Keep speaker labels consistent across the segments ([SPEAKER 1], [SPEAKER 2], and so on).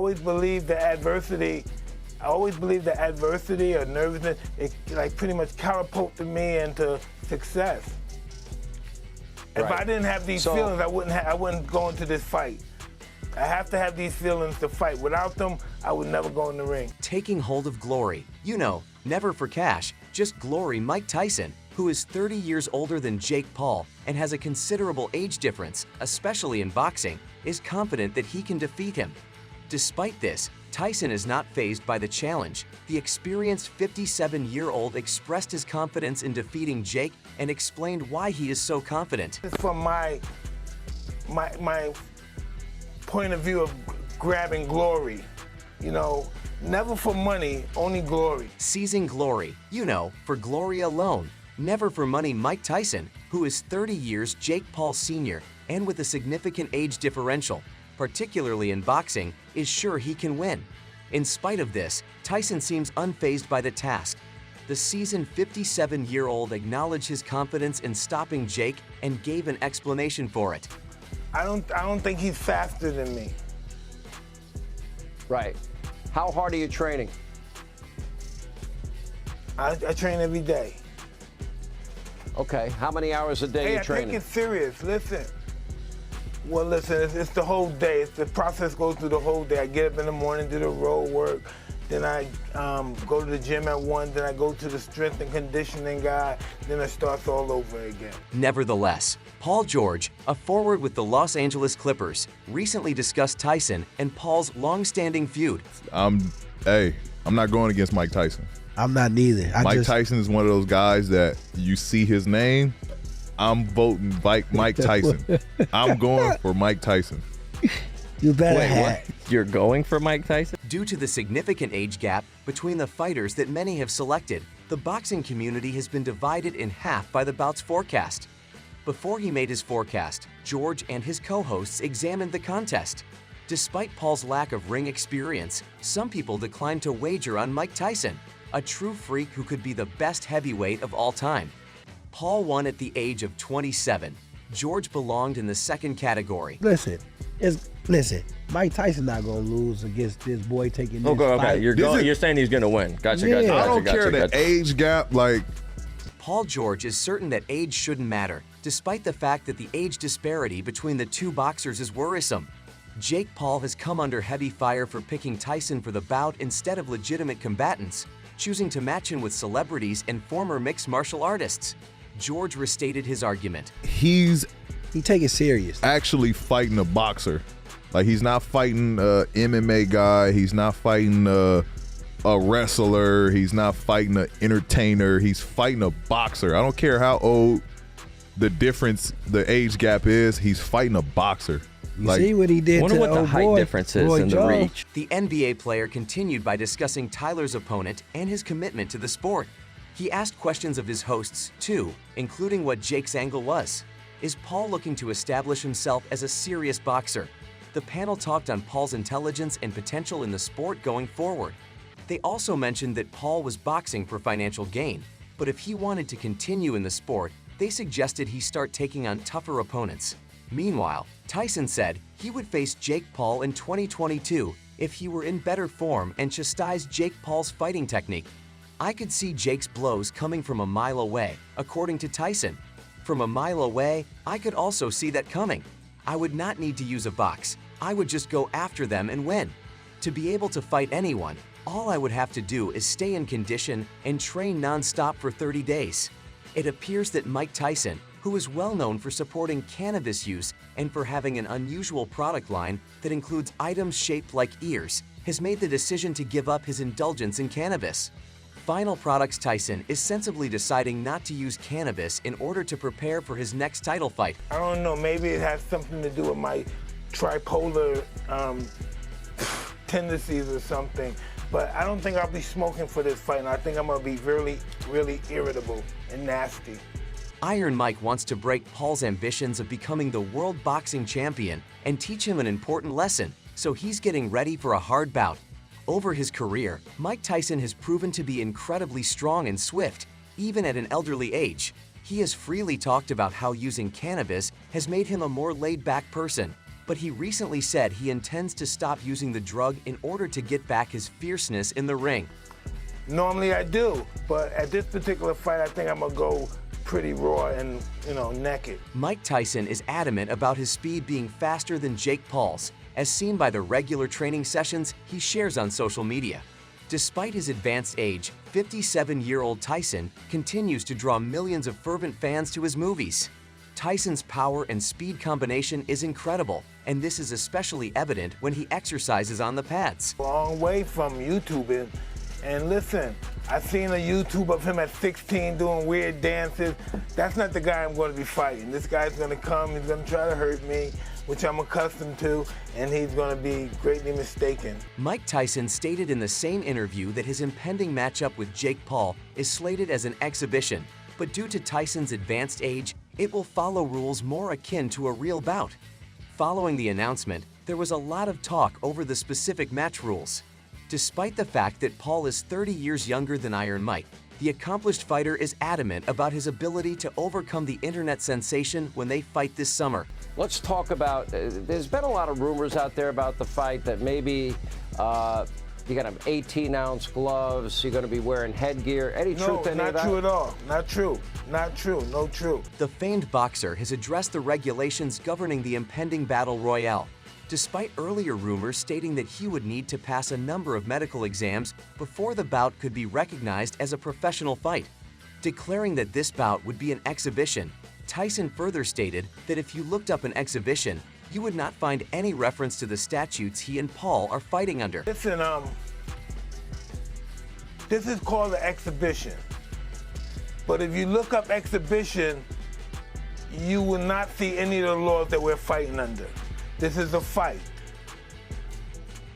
[SPEAKER 1] always believe that adversity or nervousness, it like pretty much catapulted me into success. If I didn't have these feelings, I wouldn't go into this fight. I have to have these feelings to fight. Without them, I would never go in the ring.
[SPEAKER 2] Taking hold of glory. You know, never for cash, just glory. Mike Tyson, who is 30 years older than Jake Paul and has a considerable age difference, especially in boxing, is confident that he can defeat him. Despite this, Tyson is not fazed by the challenge. The experienced 57-year-old expressed his confidence in defeating Jake and explained why he is so confident.
[SPEAKER 1] From my point of view of grabbing glory, you know, never for money, only glory.
[SPEAKER 2] Seizing glory, you know, for glory alone. Never for money. Mike Tyson, who is 30 years Jake Paul Sr. and with a significant age differential, particularly in boxing, is sure he can win. In spite of this, Tyson seems unfazed by the task. The seasoned 57-year-old acknowledged his confidence in stopping Jake and gave an explanation for it.
[SPEAKER 1] I don't think he's faster than me.
[SPEAKER 3] Right. How hard are you training?
[SPEAKER 1] I train every day.
[SPEAKER 3] Okay. How many hours a day are you training?
[SPEAKER 1] I take it serious. Listen. Well, listen, it's the whole day. The process goes through the whole day. I get up in the morning, do the road work, then I go to the gym at 1, then I go to the strength and conditioning guy, then it starts all over again.
[SPEAKER 2] Nevertheless, Paul George, a forward with the Los Angeles Clippers, recently discussed Tyson and Paul's long-standing feud.
[SPEAKER 4] Hey, I'm not going against Mike Tyson.
[SPEAKER 5] I'm not neither.
[SPEAKER 4] Mike Tyson is one of those guys that you see his name, I'm voting Mike Tyson. I'm going for Mike Tyson.
[SPEAKER 5] You better
[SPEAKER 6] Wait, what? You're going for Mike Tyson?
[SPEAKER 2] Due to the significant age gap between the fighters that many have selected, the boxing community has been divided in half by the bout's forecast. Before he made his forecast, George and his co-hosts examined the contest. Despite Paul's lack of ring experience, some people declined to wager on Mike Tyson, a true freak who could be the best heavyweight of all time. Paul won at the age of 27. George belonged in the second category.
[SPEAKER 5] Listen, Mike Tyson not gonna lose against this boy taking this
[SPEAKER 6] okay.
[SPEAKER 5] fight.
[SPEAKER 6] You're saying he's gonna win. Gotcha.
[SPEAKER 4] I don't care the age gap. Like,
[SPEAKER 2] Paul George is certain that age shouldn't matter, despite the fact that the age disparity between the two boxers is worrisome. Jake Paul has come under heavy fire for picking Tyson for the bout instead of legitimate combatants, choosing to match him with celebrities and former mixed martial artists. George restated his argument.
[SPEAKER 5] He take it serious.
[SPEAKER 4] Actually fighting a boxer. Like, he's not fighting a MMA guy. He's not fighting a wrestler. He's not fighting an entertainer. He's fighting a boxer. I don't care how old the age gap is. He's fighting a boxer.
[SPEAKER 5] You see what he did to
[SPEAKER 6] wonder what the height
[SPEAKER 5] boy,
[SPEAKER 6] difference is
[SPEAKER 5] Roy
[SPEAKER 6] in the
[SPEAKER 5] Jones.
[SPEAKER 6] reach.
[SPEAKER 2] The NBA player continued by discussing Tyler's opponent and his commitment to the sport. He asked questions of his hosts, too, including what Jake's angle was. Is Paul looking to establish himself as a serious boxer? The panel talked on Paul's intelligence and potential in the sport going forward. They also mentioned that Paul was boxing for financial gain, but if he wanted to continue in the sport, they suggested he start taking on tougher opponents. Meanwhile, Tyson said he would face Jake Paul in 2022 if he were in better form and chastised Jake Paul's fighting technique. I could see Jake's blows coming from a mile away, according to Tyson. From a mile away, I could also see that coming. I would not need to use a box. I would just go after them and win. To be able to fight anyone, all I would have to do is stay in condition and train non-stop for 30 days. It appears that Mike Tyson, who is well known for supporting cannabis use and for having an unusual product line that includes items shaped like ears, has made the decision to give up his indulgence in cannabis. Final Products Tyson is sensibly deciding not to use cannabis in order to prepare for his next title fight.
[SPEAKER 1] I don't know, maybe it has something to do with my tripolar tendencies or something, but I don't think I'll be smoking for this fight, and I think I'm gonna be really, really irritable and nasty.
[SPEAKER 2] Iron Mike wants to break Paul's ambitions of becoming the world boxing champion and teach him an important lesson, so he's getting ready for a hard bout. Over his career, Mike Tyson has proven to be incredibly strong and swift, even at an elderly age. He has freely talked about how using cannabis has made him a more laid-back person, but he recently said he intends to stop using the drug in order to get back his fierceness in the ring.
[SPEAKER 1] Normally I do, but at this particular fight, I think I'm gonna go pretty raw and, naked.
[SPEAKER 2] Mike Tyson is adamant about his speed being faster than Jake Paul's, as seen by the regular training sessions he shares on social media. Despite his advanced age, 57-year-old Tyson continues to draw millions of fervent fans to his movies. Tyson's power and speed combination is incredible, and this is especially evident when he exercises on the pads.
[SPEAKER 1] Long way from YouTubing. And listen, I seen a YouTube of him at 16 doing weird dances. That's not the guy I'm going to be fighting. This guy's going to come, he's going to try to hurt me, which I'm accustomed to, and he's going to be greatly mistaken.
[SPEAKER 2] Mike Tyson stated in the same interview that his impending matchup with Jake Paul is slated as an exhibition, but due to Tyson's advanced age, it will follow rules more akin to a real bout. Following the announcement, there was a lot of talk over the specific match rules. Despite the fact that Paul is 30 years younger than Iron Mike, the accomplished fighter is adamant about his ability to overcome the internet sensation when they fight this summer.
[SPEAKER 3] Let's talk about, there's been a lot of rumors out there about the fight that maybe you're going to have 18-ounce gloves, you're going to be wearing headgear. Any truth in any of that?
[SPEAKER 1] No, not true at all. Not true. Not true. No true.
[SPEAKER 2] The famed boxer has addressed the regulations governing the impending battle royale, despite earlier rumors stating that he would need to pass a number of medical exams before the bout could be recognized as a professional fight. Declaring that this bout would be an exhibition, Tyson further stated that if you looked up an exhibition, you would not find any reference to the statutes he and Paul are fighting under.
[SPEAKER 1] Listen, this is called an exhibition. But if you look up exhibition, you will not see any of the laws that we're fighting under. This is a fight.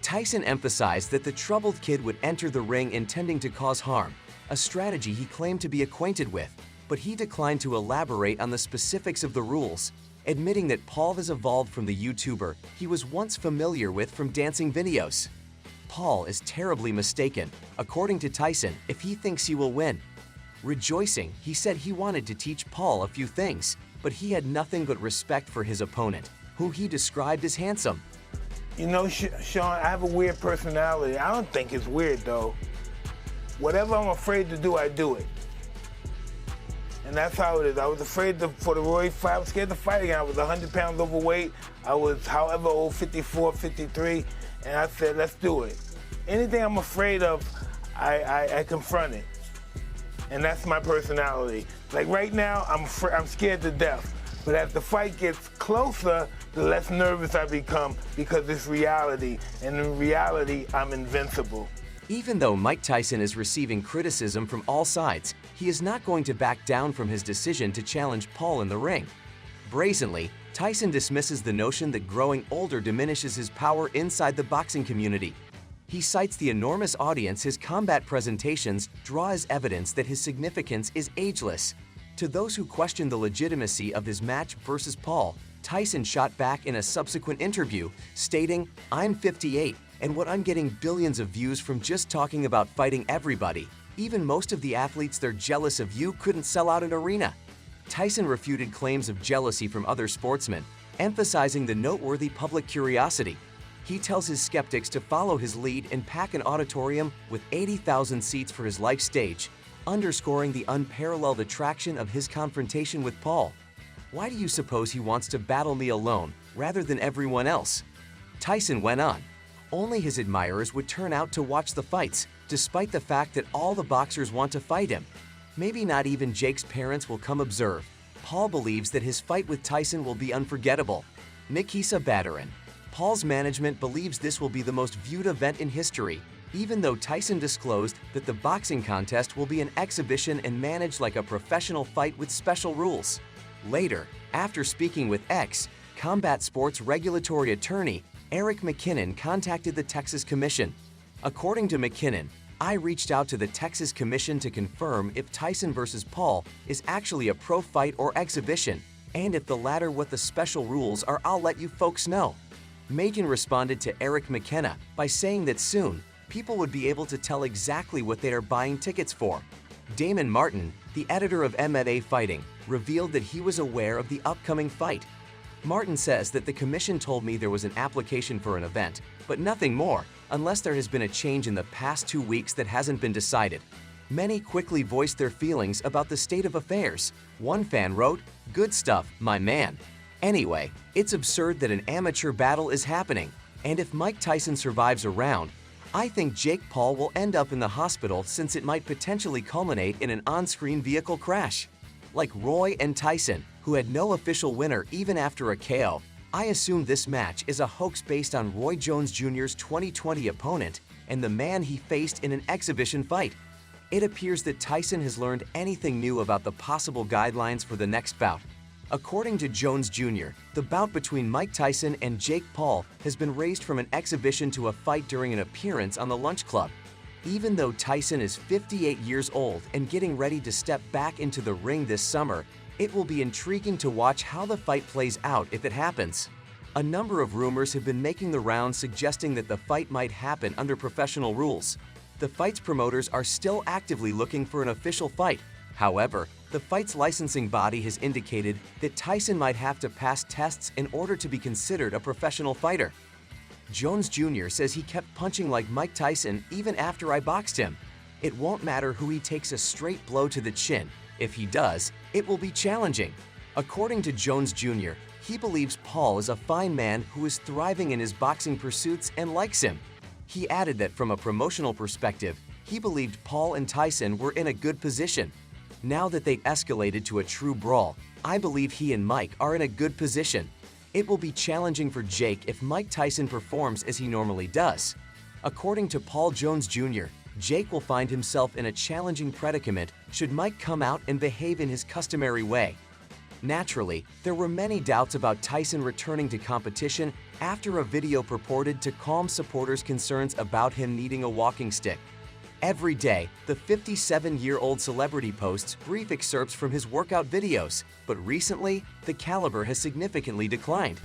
[SPEAKER 2] Tyson emphasized that the troubled kid would enter the ring intending to cause harm, a strategy he claimed to be acquainted with, but he declined to elaborate on the specifics of the rules, admitting that Paul has evolved from the YouTuber he was once familiar with from dancing videos. Paul is terribly mistaken, according to Tyson, if he thinks he will win. Rejoicing, he said he wanted to teach Paul a few things, but he had nothing but respect for his opponent, who he described as handsome.
[SPEAKER 1] You know, Sean, I have a weird personality. I don't think it's weird, though. Whatever I'm afraid to do, I do it. And that's how it is. I was afraid for the Roy fight. I was scared to fight again. I was 100 pounds overweight. I was however old, 54, 53, and I said, let's do it. Anything I'm afraid of, I confront it. And that's my personality. Like right now, I'm scared to death. But as the fight gets closer, the less nervous I become because it's reality. And in reality, I'm invincible.
[SPEAKER 2] Even though Mike Tyson is receiving criticism from all sides, he is not going to back down from his decision to challenge Paul in the ring. Brazenly, Tyson dismisses the notion that growing older diminishes his power inside the boxing community. He cites the enormous audience his combat presentations draw as evidence that his significance is ageless. To those who question the legitimacy of his match versus Paul, Tyson shot back in a subsequent interview, stating, "I'm 58, and what I'm getting billions of views from just talking about fighting everybody. Even most of the athletes they're jealous of you couldn't sell out an arena." Tyson refuted claims of jealousy from other sportsmen, emphasizing the noteworthy public curiosity. He tells his skeptics to follow his lead and pack an auditorium with 80,000 seats for his life stage, underscoring the unparalleled attraction of his confrontation with Paul. "Why do you suppose he wants to battle me alone rather than everyone else?" Tyson went on. Only his admirers would turn out to watch the fights, despite the fact that all the boxers want to fight him. Maybe not even Jake's parents will come observe. Paul believes that his fight with Tyson will be unforgettable. Nikisa Badarin. Paul's management believes this will be the most viewed event in history, even though Tyson disclosed that the boxing contest will be an exhibition and managed like a professional fight with special rules. Later, after speaking with Combat Sports regulatory attorney Eric McKinnon contacted the Texas Commission. According to McKinnon, "I reached out to the Texas Commission to confirm if Tyson versus Paul is actually a pro fight or exhibition, and if the latter what the special rules are, I'll let you folks know." Macon responded to Eric McKenna by saying that soon, people would be able to tell exactly what they are buying tickets for. Damon Martin, the editor of MMA Fighting, revealed that he was aware of the upcoming fight. Martin says that the commission told me there was an application for an event, but nothing more, unless there has been a change in the past 2 weeks that hasn't been decided. Many quickly voiced their feelings about the state of affairs. One fan wrote, "Good stuff, my man." Anyway, it's absurd that an amateur battle is happening, and if Mike Tyson survives a round, I think Jake Paul will end up in the hospital since it might potentially culminate in an on-screen vehicle crash. Like Roy and Tyson, who had no official winner even after a KO, I assume this match is a hoax based on Roy Jones Jr.'s 2020 opponent and the man he faced in an exhibition fight. It appears that Tyson has learned anything new about the possible guidelines for the next bout. According to Jones Jr., the bout between Mike Tyson and Jake Paul has been raised from an exhibition to a fight during an appearance on the Lunch Club. Even though Tyson is 58 years old and getting ready to step back into the ring this summer, it will be intriguing to watch how the fight plays out if it happens. A number of rumors have been making the rounds suggesting that the fight might happen under professional rules. The fight's promoters are still actively looking for an official fight. However, the fight's licensing body has indicated that Tyson might have to pass tests in order to be considered a professional fighter. Jones Jr. says he kept punching like Mike Tyson even after I boxed him. It won't matter who he takes a straight blow to the chin. If he does, it will be challenging. According to Jones Jr., he believes Paul is a fine man who is thriving in his boxing pursuits and likes him. He added that from a promotional perspective, he believed Paul and Tyson were in a good position. Now that they've escalated to a true brawl, I believe he and Mike are in a good position. It will be challenging for Jake if Mike Tyson performs as he normally does. According to Paul Jones Jr., Jake will find himself in a challenging predicament should Mike come out and behave in his customary way. Naturally, there were many doubts about Tyson returning to competition after a video purported to calm supporters' concerns about him needing a walking stick. Every day, the 57-year-old celebrity posts brief excerpts from his workout videos, but recently, the caliber has significantly declined.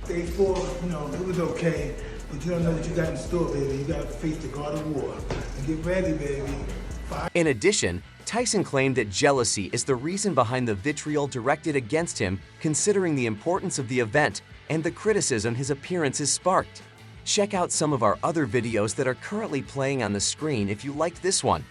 [SPEAKER 1] Day 4, it was okay, but you don't know what you got in store, baby. You got to face the God of War. And get ready, baby.
[SPEAKER 2] In addition, Tyson claimed that jealousy is the reason behind the vitriol directed against him, considering the importance of the event and the criticism his appearance has sparked. Check out some of our other videos that are currently playing on the screen if you liked this one.